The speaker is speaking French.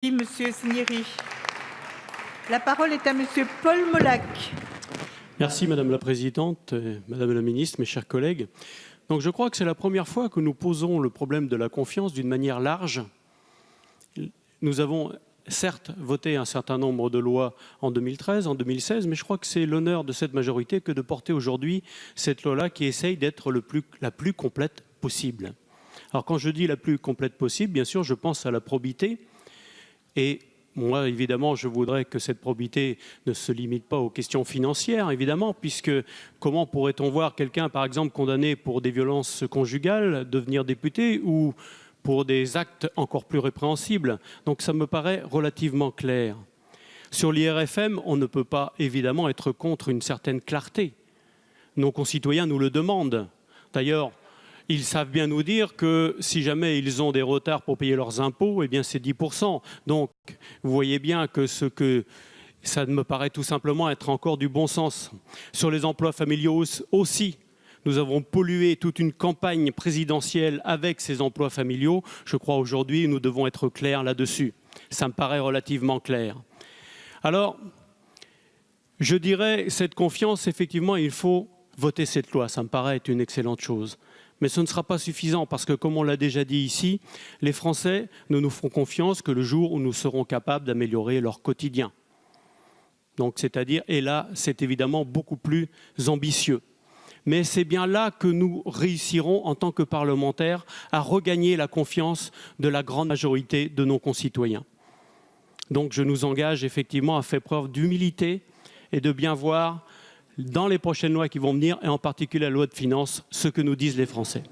Monsieur Cinieri. La parole est à Monsieur Paul Molac. Merci Madame la Présidente, Madame la Ministre, mes chers collègues. Donc je crois que c'est la première fois que nous posons le problème de la confiance d'une manière large. Nous avons certes voté un certain nombre de lois en 2013, en 2016, mais je crois que c'est l'honneur de cette majorité que de porter aujourd'hui cette loi-là qui essaye d'être la plus complète possible. Alors quand je dis la plus complète possible, bien sûr, je pense à la probité. Et moi, évidemment, je voudrais que cette probité ne se limite pas aux questions financières, évidemment, puisque comment pourrait-on voir quelqu'un, par exemple, condamné pour des violences conjugales, devenir député ou pour des actes encore plus répréhensibles? Donc ça me paraît relativement clair. Sur l'IRFM, on ne peut pas, évidemment, être contre une certaine clarté. Nos concitoyens nous le demandent. D'ailleurs, ils savent bien nous dire que si jamais ils ont des retards pour payer leurs impôts, eh bien c'est 10%. Donc, vous voyez bien que ça me paraît tout simplement être encore du bon sens. Sur les emplois familiaux aussi, nous avons pollué toute une campagne présidentielle avec ces emplois familiaux. Je crois aujourd'hui nous devons être clairs là-dessus. Ça me paraît relativement clair. Alors, je dirais, cette confiance, effectivement, il faut voter cette loi. Ça me paraît être une excellente chose. Mais ce ne sera pas suffisant parce que, comme on l'a déjà dit ici, les Français ne nous feront confiance que le jour où nous serons capables d'améliorer leur quotidien. Donc, c'est-à-dire, et là, c'est évidemment beaucoup plus ambitieux. Mais c'est bien là que nous réussirons, en tant que parlementaires, à regagner la confiance de la grande majorité de nos concitoyens. Donc, je nous engage effectivement à faire preuve d'humilité et de bien voir dans les prochaines lois qui vont venir, et en particulier la loi de finances, ce que nous disent les Français.